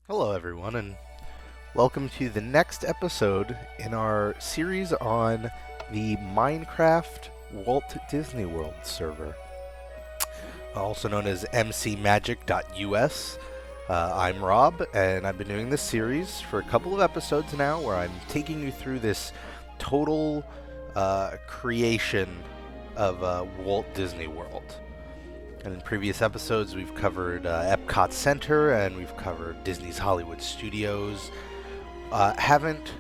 Hello, everyone, and welcome to the next episode in our series on the Minecraft Walt Disney World server, also known as mcmagic.us. I'm Rob, and I've been doing this series for a couple of episodes now where I'm taking you through this total creation of Walt Disney World. And in previous episodes, we've covered Epcot Center and we've covered Disney's Hollywood Studios. Haven't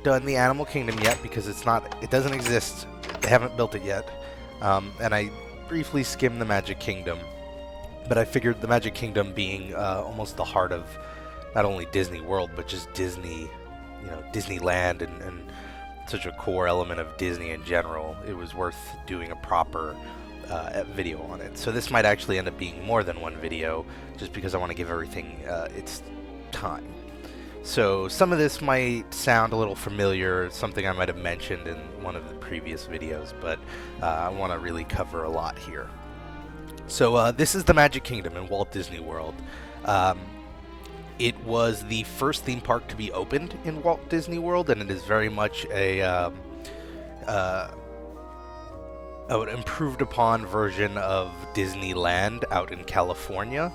done the Animal Kingdom yet because it doesn't exist. They haven't built it yet. And I briefly skimmed the Magic Kingdom, but I figured the Magic Kingdom being almost the heart of not only Disney World, but just Disney, Disneyland and such a core element of Disney in general, it was worth doing a proper video on it. So this might actually end up being more than one video, just because I want to give everything its time. So some of this might sound a little familiar, something I might have mentioned in one of the previous videos, but I want to really cover a lot here. So this is the Magic Kingdom in Walt Disney World. It was the first theme park to be opened in Walt Disney World, and it is very much an improved upon version of Disneyland out in California.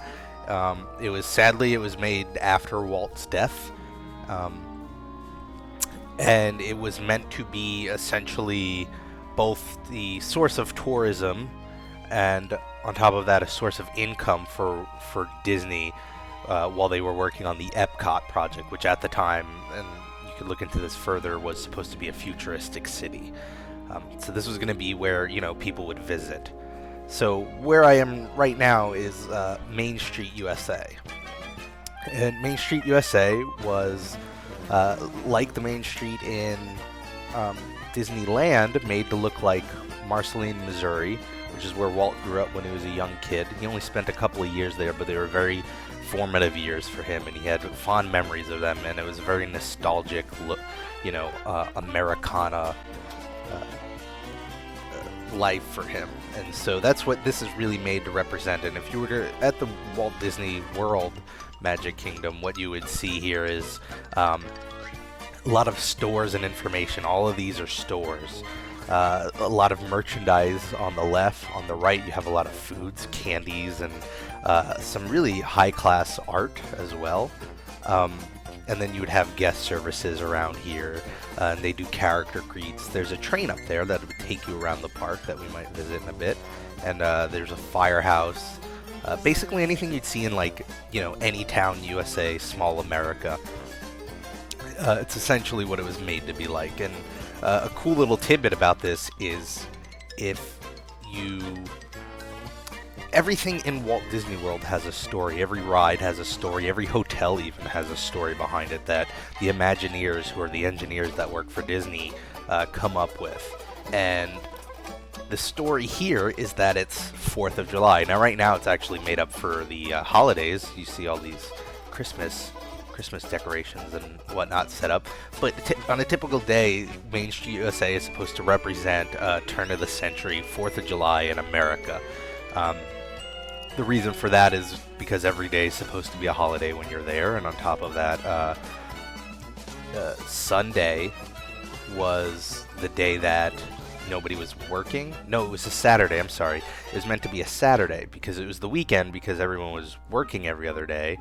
It was made after Walt's death, and it was meant to be essentially both the source of tourism and, on top of that, a source of income for Disney while they were working on the Epcot project, which at the time, and you could look into this further, was supposed to be a futuristic city. So this was going to be where, people would visit. So where I am right now is Main Street, USA. And Main Street, USA was like the Main Street in Disneyland, made to look like Marceline, Missouri, which is where Walt grew up when he was a young kid. He only spent a couple of years there, but they were very formative years for him, and he had fond memories of them, and it was a very nostalgic look, Americana life for him. And so that's what this is really made to represent. And if you were at the Walt Disney World Magic Kingdom, what you would see here is a lot of stores and information. All of these are stores. A lot of merchandise on the left. On the right, you have a lot of foods, candies, and some really high-class art as well. And then you would have guest services around here, and they do character greets. There's a train up there that would take you around the park that we might visit in a bit, and there's a firehouse. Basically anything you'd see in, any town USA, small America. It's essentially what it was made to be like. And a cool little tidbit about this is everything in Walt Disney World has a story. Every ride has a story. Every hotel even has a story behind it that the Imagineers, who are the engineers that work for Disney, come up with. And the story here is that it's 4th of July. Now, right now, it's actually made up for the holidays. You see all these Christmas decorations and whatnot set up. But on a typical day, Main Street USA is supposed to represent turn of the century, 4th of July in America. The reason for that is because every day is supposed to be a holiday when you're there, and on top of that, Sunday was the day that nobody was working. No, it was a Saturday, I'm sorry. It was meant to be a Saturday because it was the weekend because everyone was working every other day,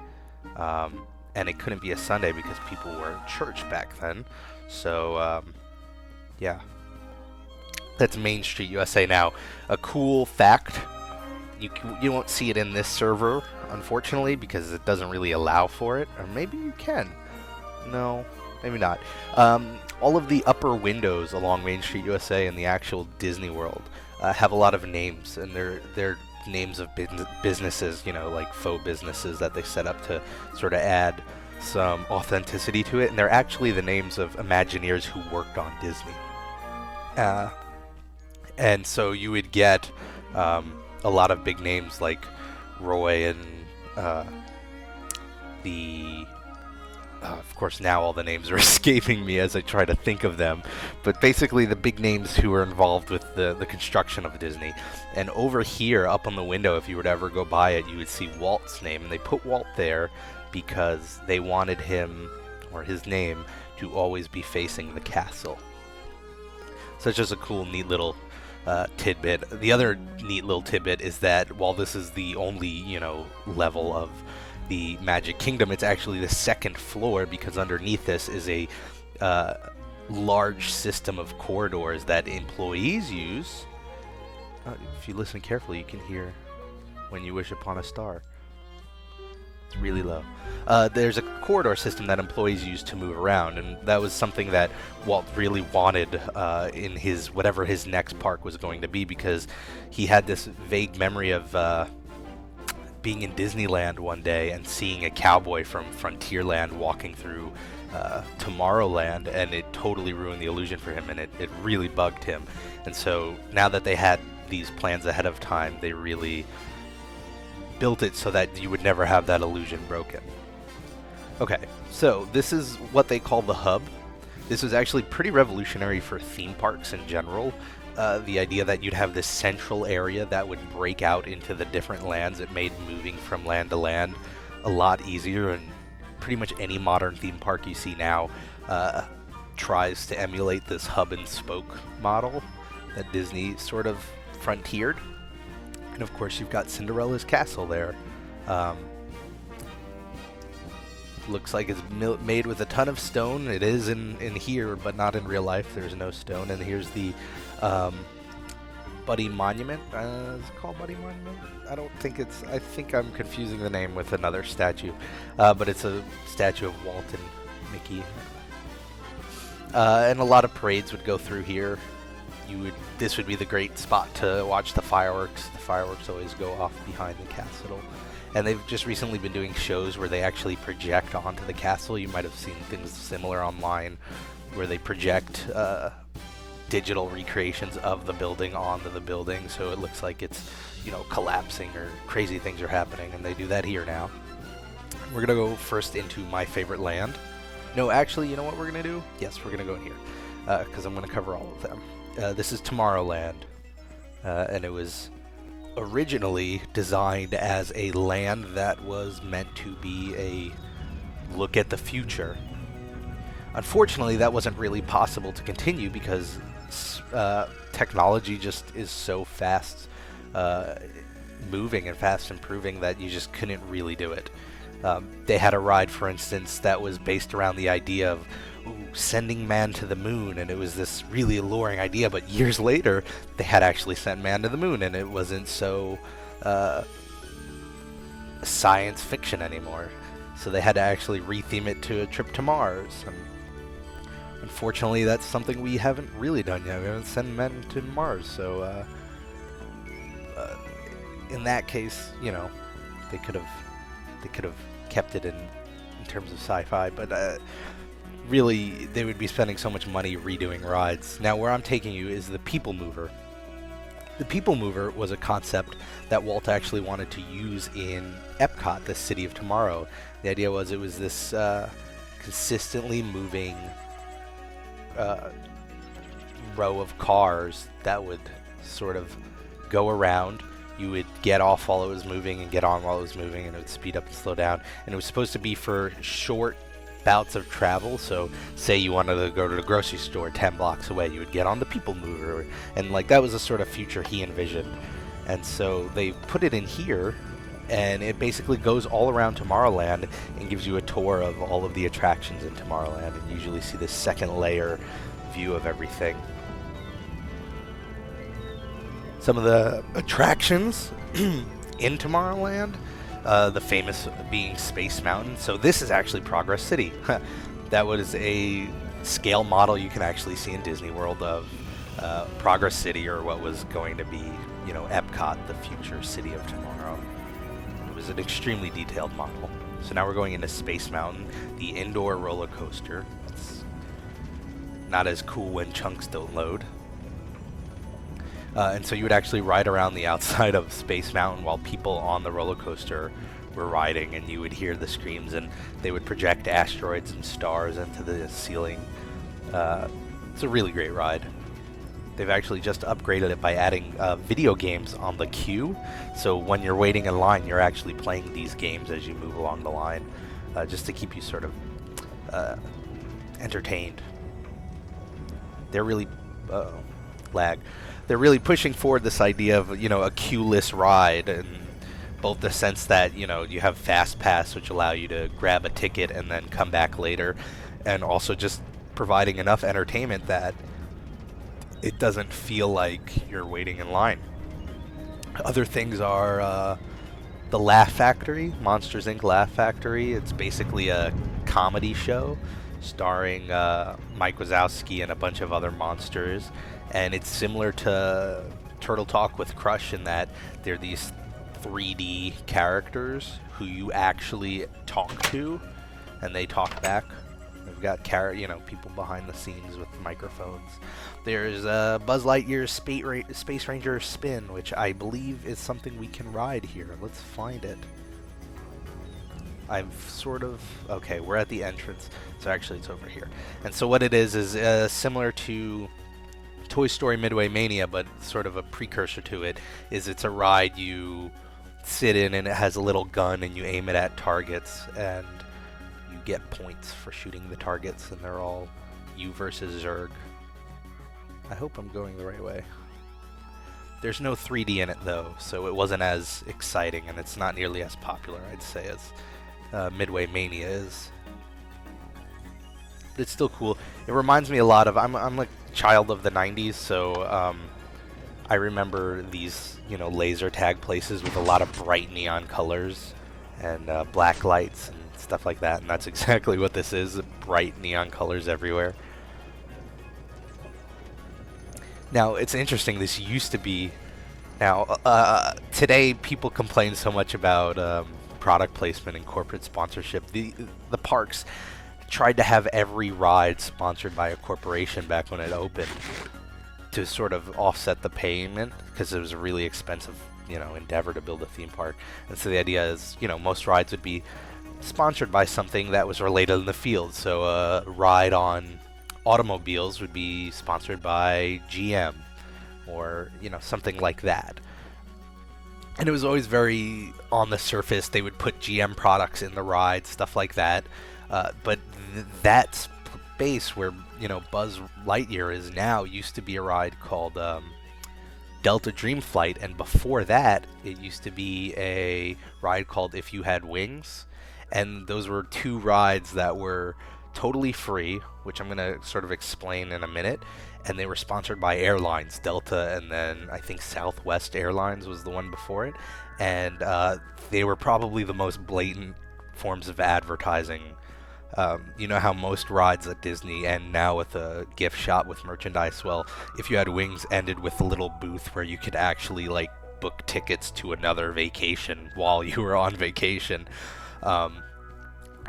and it couldn't be a Sunday because people were in church back then. So, yeah. That's Main Street, USA. Now, a cool fact, you won't see it in this server, unfortunately, because it doesn't really allow for it. Or maybe you can. No, maybe not. All of the upper windows along Main Street, USA and the actual Disney World have a lot of names, and they're names of businesses, like faux businesses that they set up to sort of add some authenticity to it. And they're actually the names of Imagineers who worked on Disney. And so you would get a lot of big names like Roy and of course now all the names are escaping me as I try to think of them, but basically the big names who were involved with the construction of Disney. And over here up on the window, if you were to ever go by it, you would see Walt's name, and they put Walt there because they wanted him, or his name, to always be facing the castle. So it's just a cool, neat little tidbit. The other neat little tidbit is that while this is the only, level of the Magic Kingdom, it's actually the second floor, because underneath this is a large system of corridors that employees use. If you listen carefully, you can hear "When You Wish Upon a Star." It's really low. There's a corridor system that employees use to move around, and that was something that Walt really wanted in his whatever his next park was going to be, because he had this vague memory of being in Disneyland one day and seeing a cowboy from Frontierland walking through Tomorrowland, and it totally ruined the illusion for him, and it really bugged him. And so now that they had these plans ahead of time, they really built it so that you would never have that illusion broken. Okay, so this is what they call the hub. This was actually pretty revolutionary for theme parks in general. The idea that you'd have this central area that would break out into the different lands. It made moving from land to land a lot easier, and pretty much any modern theme park you see now tries to emulate this hub and spoke model that Disney sort of frontiered. And of course, you've got Cinderella's castle there. Looks like it's made with a ton of stone. It is in here, but not in real life. There's no stone. And here's the Buddy Monument. Is it called Buddy Monument? I think I'm confusing the name with another statue. But it's a statue of Walt and Mickey. And a lot of parades would go through here. This would be the great spot to watch the fireworks. The fireworks always go off behind the castle. And they've just recently been doing shows where they actually project onto the castle. You might have seen things similar online where they project digital recreations of the building onto the building, so it looks like it's, collapsing or crazy things are happening, and they do that here now. We're going to go first into my favorite land. No, actually, you know what we're going to do? Yes, we're going to go in here, because I'm going to cover all of them. This is Tomorrowland, and it was originally designed as a land that was meant to be a look at the future. Unfortunately, that wasn't really possible to continue because technology just is so fast moving and fast improving that you just couldn't really do it. They had a ride, for instance, that was based around the idea of sending man to the moon, and it was this really alluring idea, but years later they had actually sent man to the moon, and it wasn't so science fiction anymore, so they had to actually retheme it to a trip to Mars. And unfortunately, that's something we haven't really done yet. We haven't sent men to Mars, so in that case, they could have kept it in terms of sci-fi, but really, they would be spending so much money redoing rides. Now, where I'm taking you is the People Mover. The People Mover was a concept that Walt actually wanted to use in Epcot, the City of Tomorrow. The idea was it was this consistently moving row of cars that would sort of go around. You would get off while it was moving and get on while it was moving, and it would speed up and slow down. And it was supposed to be for short bouts of travel. So say you wanted to go to the grocery store 10 blocks away, you would get on the People Mover, and that was a sort of future he envisioned. And so they put it in here, and it basically goes all around Tomorrowland and gives you a tour of all of the attractions in Tomorrowland, and you usually see this second layer view of everything. Some of the attractions in Tomorrowland, the famous being Space Mountain. So this is actually Progress City. That was a scale model you can actually see in Disney World of Progress City, or what was going to be, Epcot, the future city of tomorrow. It was an extremely detailed model. So now we're going into Space Mountain, the indoor roller coaster. It's not as cool when chunks don't load. And so you would actually ride around the outside of Space Mountain while people on the roller coaster were riding, and you would hear the screams, and they would project asteroids and stars into the ceiling. It's a really great ride. They've actually just upgraded it by adding video games on the queue, so when you're waiting in line, you're actually playing these games as you move along the line. just to keep you sort of entertained. They're really lag. They're really pushing forward this idea of, you know, a queue-less ride, in both the sense that, you know, you have Fast Pass, which allow you to grab a ticket and then come back later, and also just providing enough entertainment that it doesn't feel like you're waiting in line. Other things are the Laugh Factory, Monsters Inc. Laugh Factory. It's basically a comedy show starring Mike Wazowski and a bunch of other monsters, and it's similar to Turtle Talk with Crush in that they're these 3D characters who you actually talk to, and they talk back. We've got people behind the scenes with microphones. There's Buzz Lightyear's Space Ranger Spin, which I believe is something we can ride here. Let's find it. Okay, we're at the entrance, so actually it's over here. And so what it is similar to Toy Story Midway Mania, but sort of a precursor to it, is it's a ride you sit in, and it has a little gun, and you aim it at targets, and you get points for shooting the targets, and they're all you versus Zurg. I hope I'm going the right way. There's no 3D in it, though, so it wasn't as exciting, and it's not nearly as popular, I'd say, as Midway Mania is. But it's still cool. It reminds me a lot of... I'm a child of the 90s, so I remember these, you know, laser tag places with a lot of bright neon colors and black lights and stuff like that, and that's exactly what this is, bright neon colors everywhere. Now, it's interesting, this used to be... Now, today people complain so much about product placement and corporate sponsorship. The parks tried to have every ride sponsored by a corporation back when it opened to sort of offset the payment, because it was a really expensive, you know, endeavor to build a theme park. And so the idea is, you know, most rides would be sponsored by something that was related in the field. So a ride on automobiles would be sponsored by GM, or, you know, something like that. And it was always very on the surface. They would put GM products in the ride, stuff like that. But that space where, you know, Buzz Lightyear is now used to be a ride called Delta Dream Flight, and before that it used to be a ride called If You Had Wings, and those were two rides that were totally free, which I'm going to sort of explain in a minute, and they were sponsored by airlines, Delta, and then I think Southwest Airlines was the one before it, and they were probably the most blatant forms of advertising. You know how most rides at Disney end now with a gift shop with merchandise? Well, If You Had Wings ended with a little booth where you could actually, like, book tickets to another vacation while you were on vacation.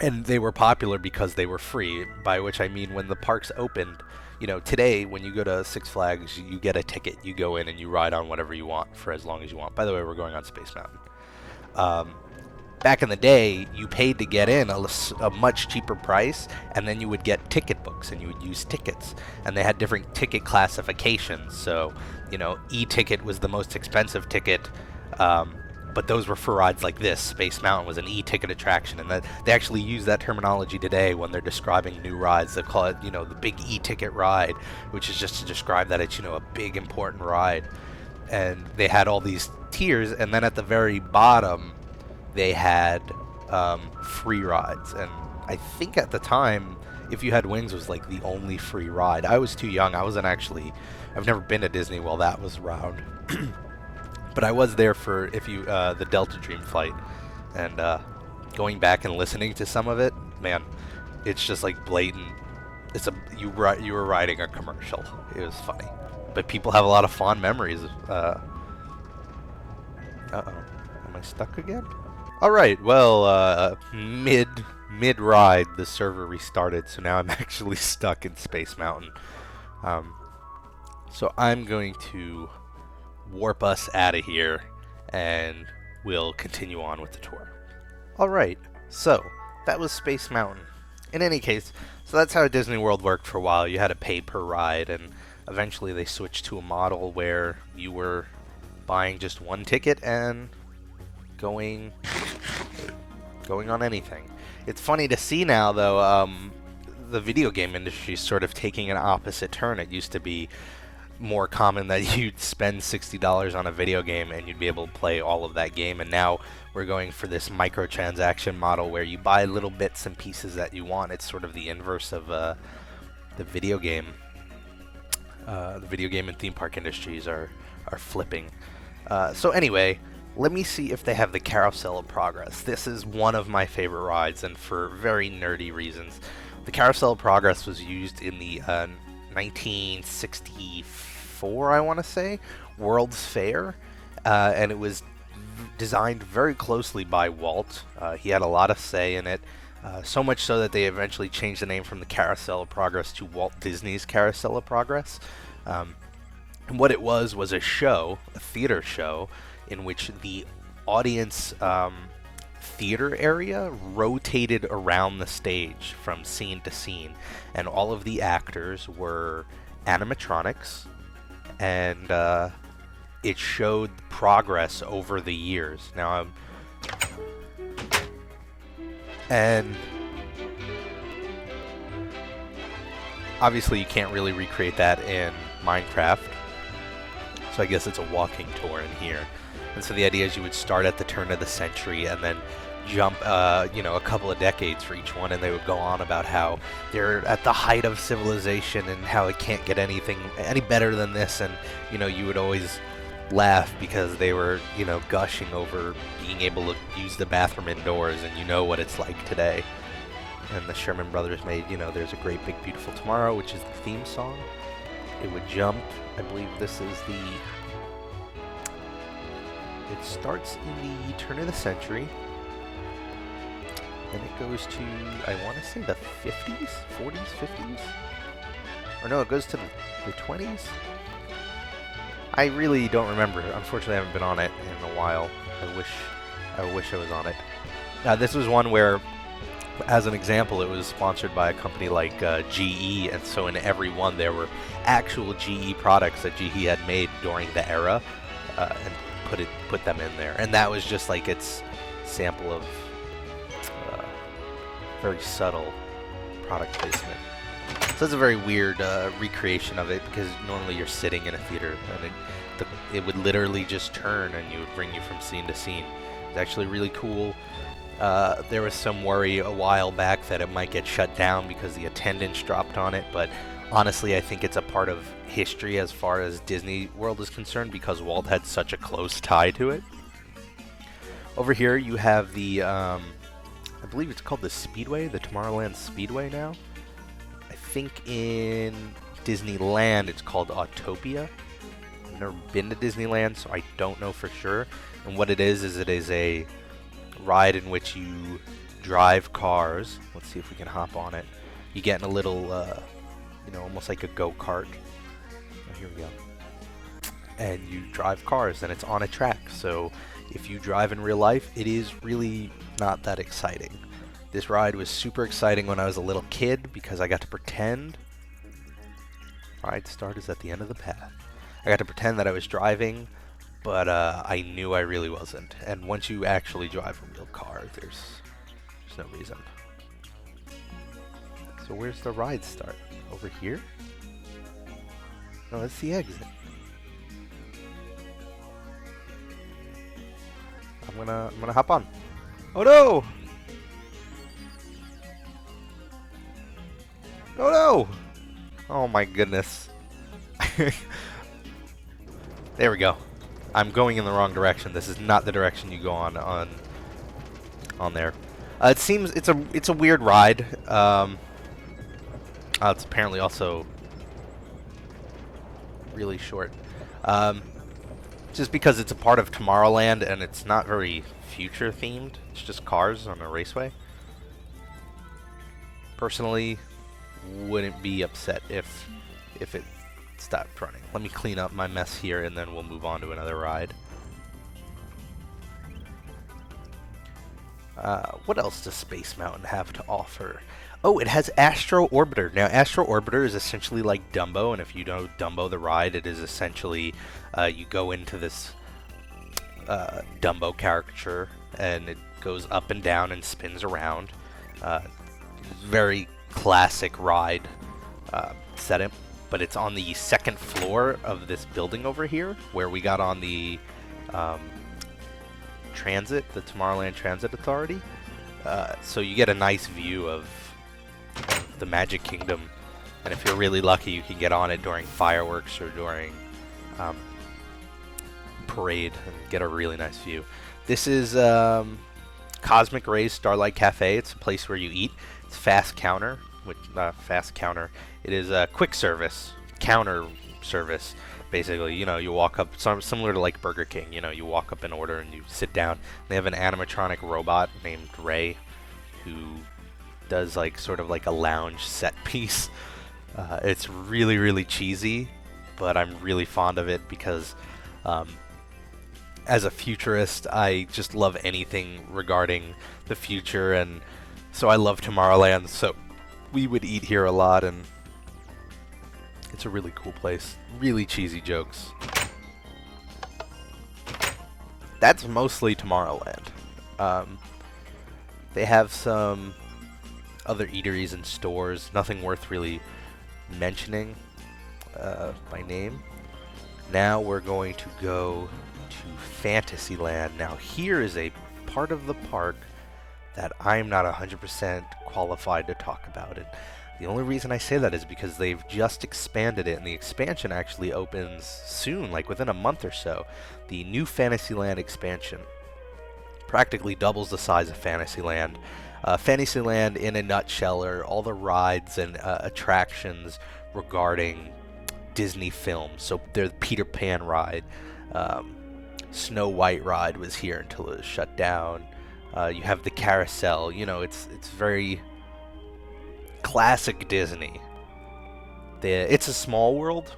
And they were popular because they were free, by which I mean when the parks opened, you know, today when you go to Six Flags, you get a ticket, you go in and you ride on whatever you want for as long as you want. By the way, we're going on Space Mountain. Back in the day, you paid to get in a much cheaper price, and then you would get ticket books, and you would use tickets. And they had different ticket classifications. So, you know, E-ticket was the most expensive ticket, but those were for rides like this. Space Mountain was an E-ticket attraction, and they actually use that terminology today when they're describing new rides. They call it, you know, the big E-ticket ride, which is just to describe that it's, you know, a big important ride. And they had all these tiers, and then at the very bottom, they had free rides, and I think at the time, If You Had Wings was like the only free ride. I was too young. I've never been to Disney while that was around, but I was there for the Delta Dream Flight, and going back and listening to some of it, man, it's just like blatant. You were riding a commercial. It was funny, but people have a lot of fond memories. Am I stuck again? Alright, well, mid-ride, the server restarted, so now I'm actually stuck in Space Mountain. So I'm going to warp us out of here, and we'll continue on with the tour. Alright, so that was Space Mountain. In any case, so that's how Disney World worked for a while. You had to pay per ride, and eventually they switched to a model where you were buying just one ticket and going on anything. It's funny to see now, though, the video game industry is sort of taking an opposite turn. It used to be more common that you'd spend $60 on a video game and you'd be able to play all of that game, and now we're going for this microtransaction model where you buy little bits and pieces that you want. It's sort of the inverse of the video game. The video game and theme park industries are flipping. So anyway, let me see if they have the Carousel of Progress. This is one of my favorite rides, and for very nerdy reasons. The Carousel of Progress was used in the 1964, I want to say, World's Fair, and it was designed very closely by Walt. He had a lot of say in it, so much so that they eventually changed the name from the Carousel of Progress to Walt Disney's Carousel of Progress. And what it was a show, a theater show, in which the audience theater area rotated around the stage from scene to scene, and all of the actors were animatronics, and it showed progress over the years. Now, and obviously you can't really recreate that in Minecraft, so I guess it's a walking tour in here. And so the idea is you would start at the turn of the century and then jump, a couple of decades for each one, and they would go on about how they're at the height of civilization and how it can't get any better than this, and you would always laugh because they were gushing over being able to use the bathroom indoors, and what it's like today. And the Sherman Brothers made There's a Great Big Beautiful Tomorrow, which is the theme song. It would jump. I believe this is it starts in the turn of the century, and it goes to, I want to say, the 50s? 40s? 50s? Or no, it goes to the 20s? I really don't remember. Unfortunately, I haven't been on it in a while. I wish I was on it. This was one where, as an example, it was sponsored by a company like GE, and so in every one there were actual GE products that GE had made during the era, and put them in there. And that was just like its sample of very subtle product placement. So it's a very weird recreation of it, because normally you're sitting in a theater and it would literally just turn and you would bring you from scene to scene. It's actually really cool. There was some worry a while back that it might get shut down because the attendance dropped on it, but honestly I think it's a part of history as far as Disney World is concerned, because Walt had such a close tie to it. Over here you have the, I believe it's called the Speedway, the Tomorrowland Speedway now. I think in Disneyland it's called Autopia. I've never been to Disneyland, so I don't know for sure. And what it is it is a ride in which you drive cars. Let's see if we can hop on it. You get in a little, almost like a go-kart. Oh, here we go. And you drive cars, and it's on a track. So if you drive in real life, it is really not that exciting. This ride was super exciting when I was a little kid because I got to pretend. Ride start is at the end of the path. I got to pretend that I was driving, but I knew I really wasn't. And once you actually drive a real car, there's no reason. So where's the ride start? Over here? No, that's the exit. I'm gonna hop on. Oh no! Oh no! Oh my goodness. There we go. I'm going in the wrong direction. This is not the direction you go on there. It seems it's a weird ride. It's apparently also really short. Just because it's a part of Tomorrowland and it's not very future themed. It's just cars on a raceway. Personally, wouldn't be upset if it stopped running. Let me clean up my mess here and then we'll move on to another ride. What else does Space Mountain have to offer? Oh, it has Astro Orbiter. Now, Astro Orbiter is essentially like Dumbo, and if you know Dumbo the ride, it is essentially you go into this Dumbo caricature, and it goes up and down and spins around. Very classic ride setting, but it's on the second floor of this building over here, where we got on the the Tomorrowland Transit Authority. So you get a nice view of the Magic Kingdom, and if you're really lucky, you can get on it during fireworks or during parade and get a really nice view. This is Cosmic Rays Starlight Cafe. It's a place where you eat. It's fast counter. It is a quick service, counter service. Basically, you walk up, similar to like Burger King. You walk up and order and you sit down. They have an animatronic robot named Ray, who does like sort of like a lounge set piece. It's really, really cheesy, but I'm really fond of it because as a futurist, I just love anything regarding the future, and so I love Tomorrowland, so we would eat here a lot, and it's a really cool place. Really cheesy jokes. That's mostly Tomorrowland. They have some other eateries and stores, nothing worth really mentioning by name. Now we're going to go to Fantasyland. Now here is a part of the park that I'm not 100% qualified to talk about. And the only reason I say that is because they've just expanded it, and the expansion actually opens soon, like within a month or so. The new Fantasyland expansion practically doubles the size of Fantasyland. Fantasyland, in a nutshell, are all the rides and attractions regarding Disney films. So there's the Peter Pan ride. Snow White ride was here until it was shut down. You have the carousel. It's very classic Disney. It's a Small World,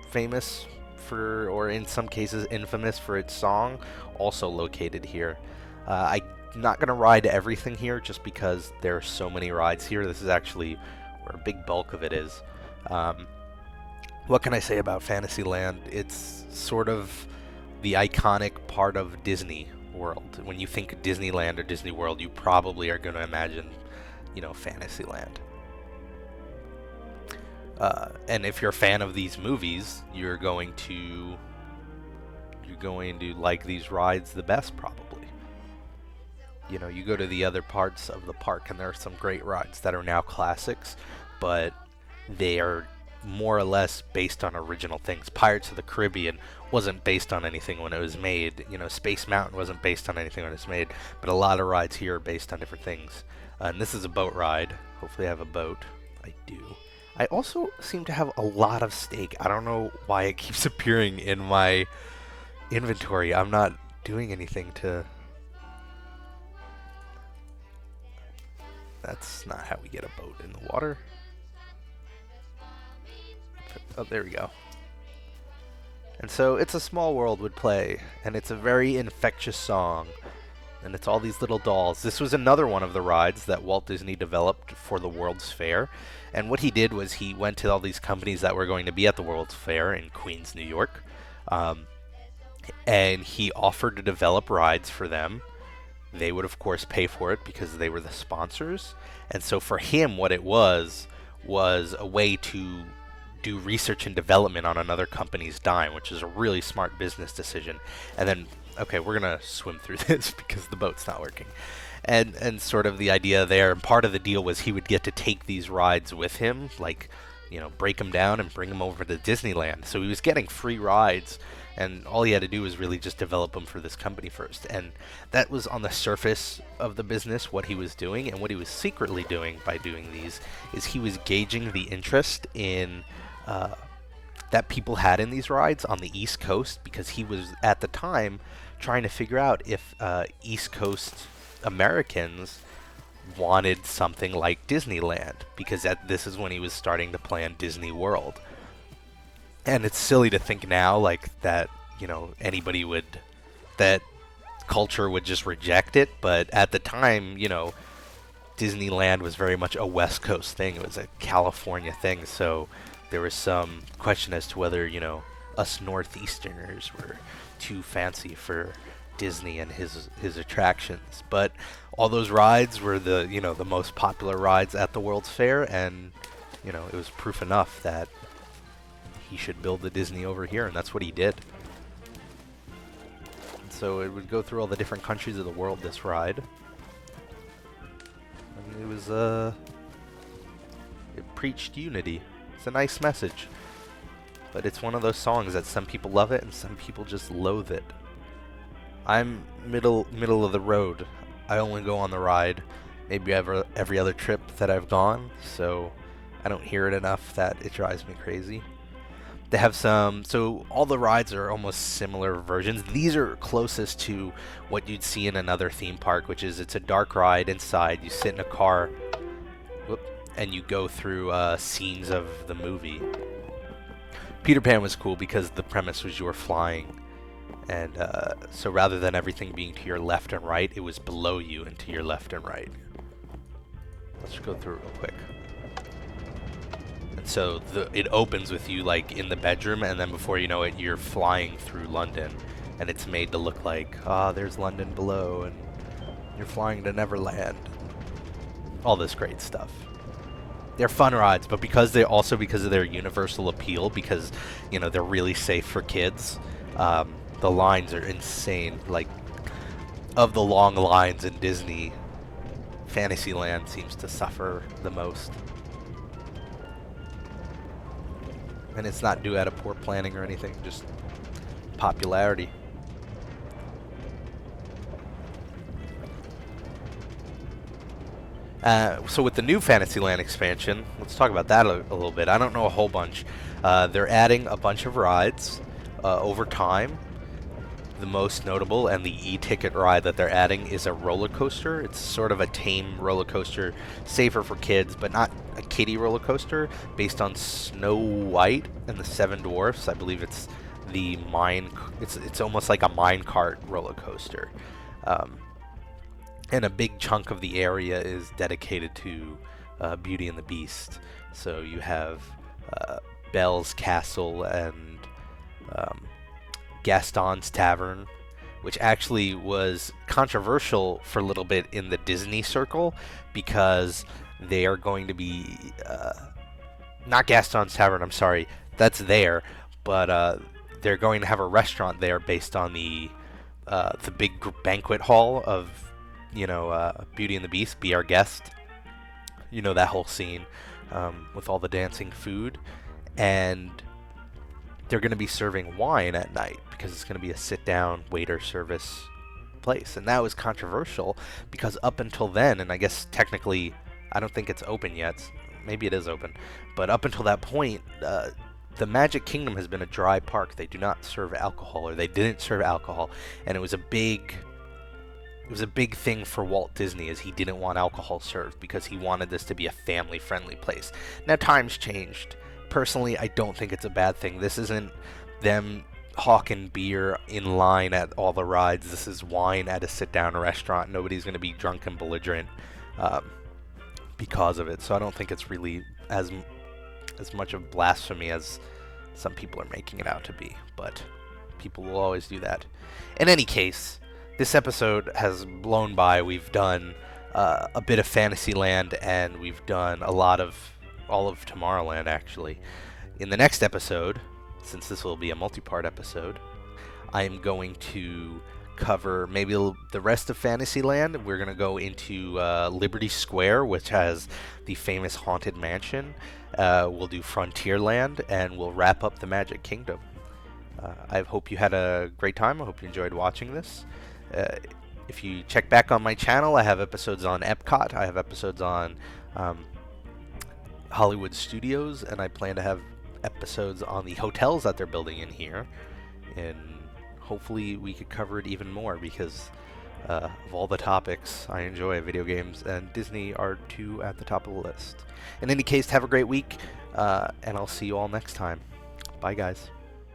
famous for, or in some cases infamous for its song, also located here. I'm not going to ride everything here just because there are so many rides here. This is actually where a big bulk of it is. What can I say about Fantasyland? It's sort of the iconic part of Disney World. When you think Disneyland or Disney World, you probably are going to imagine, Fantasyland. And if you're a fan of these movies, you're going to like these rides the best, probably. You go to the other parts of the park, and there are some great rides that are now classics, but they are more or less based on original things. Pirates of the Caribbean wasn't based on anything when it was made. Space Mountain wasn't based on anything when it was made, but a lot of rides here are based on different things. And this is a boat ride. Hopefully I have a boat. I do. I also seem to have a lot of steak. I don't know why it keeps appearing in my inventory. I'm not doing anything to... That's not how we get a boat in the water. Oh, there we go. And so It's a Small World would play, and it's a very infectious song, and it's all these little dolls. This was another one of the rides that Walt Disney developed for the World's Fair, and what he did was he went to all these companies that were going to be at the World's Fair in Queens, New York, and he offered to develop rides for them. They would, of course, pay for it because they were the sponsors, and so for him, what it was a way to do research and development on another company's dime, which is a really smart business decision. And then, okay, we're gonna swim through this because the boat's not working. And sort of the idea there, and part of the deal was he would get to take these rides with him, like, break them down and bring them over to Disneyland. So he was getting free rides, and all he had to do was really just develop them for this company first. And that was on the surface of the business, what he was doing. And what he was secretly doing by doing these is he was gauging the interest in that people had in these rides on the East Coast, because he was at the time trying to figure out if East Coast Americans wanted something like Disneyland, because this is when he was starting to plan Disney World. And it's silly to think now like that, anybody would, that culture would just reject it, but at the time, Disneyland was very much a West Coast thing. It was a California thing, so there was some question as to whether, us Northeasterners were too fancy for Disney and his attractions. But all those rides were the the most popular rides at the World's Fair, and it was proof enough that he should build the Disney over here, and that's what he did. And so it would go through all the different countries of the world, this ride. And it was it preached unity. It's a nice message. But it's one of those songs that some people love it and some people just loathe it. I'm middle of the road. I only go on the ride maybe every other trip that I've gone, so I don't hear it enough that it drives me crazy. They have so all the rides are almost similar versions. These are closest to what you'd see in another theme park, which is it's a dark ride inside. You sit in a car, and you go through scenes of the movie. Peter Pan was cool because the premise was you were flying. And so rather than everything being to your left and right, it was below you and to your left and right. Let's go through it real quick. And so it opens with you like in the bedroom, and then before you know it, you're flying through London. And it's made to look like, there's London below, and you're flying to Neverland. All this great stuff. They're fun rides, but because of their universal appeal, because they're really safe for kids, the lines are insane. Like, of the long lines in Disney, Fantasyland seems to suffer the most. And it's not due out of poor planning or anything, just popularity. So with the new Fantasyland expansion, let's talk about that a little bit. I don't know a whole bunch. They're adding a bunch of rides over time. The most notable and the e-ticket ride that they're adding is a roller coaster. It's sort of a tame roller coaster, safer for kids, but not a kiddie roller coaster, based on Snow White and the Seven Dwarfs. I believe it's it's almost like a minecart roller coaster. And a big chunk of the area is dedicated to Beauty and the Beast. So you have Belle's Castle and Gaston's Tavern, which actually was controversial for a little bit in the Disney circle, because they are going to be not Gaston's Tavern, I'm sorry, that's there, but they're going to have a restaurant there based on the big banquet hall of Beauty and the Beast, Be Our Guest. That whole scene with all the dancing food, and they're going to be serving wine at night because it's going to be a sit-down waiter service place. And that was controversial because up until then, and I guess technically I don't think it's open yet, maybe it is open, but up until that point, the Magic Kingdom has been a dry park. They do not serve alcohol, or they didn't serve alcohol, and it was a big thing for Walt Disney, as he didn't want alcohol served because he wanted this to be a family-friendly place. Now times changed. Personally, I don't think it's a bad thing. This isn't them hawking beer in line at all the rides. This is wine at a sit-down restaurant. Nobody's going to be drunk and belligerent because of it. So I don't think it's really as much of blasphemy as some people are making it out to be. But people will always do that. In any case, this episode has blown by. We've done a bit of Fantasyland, and we've done all of Tomorrowland, actually. In the next episode, since this will be a multi-part episode, I'm going to cover maybe the rest of Fantasyland. We're going to go into Liberty Square, which has the famous Haunted Mansion. We'll do Frontierland, and we'll wrap up the Magic Kingdom. I hope you had a great time. I hope you enjoyed watching this. If you check back on my channel, I have episodes on Epcot. I have episodes on Hollywood Studios, and I plan to have episodes on the hotels that they're building in here, and hopefully we could cover it even more, because of all the topics I enjoy, video games and Disney are two at the top of the list. In any case, have a great week, and I'll see you all next time. Bye, guys.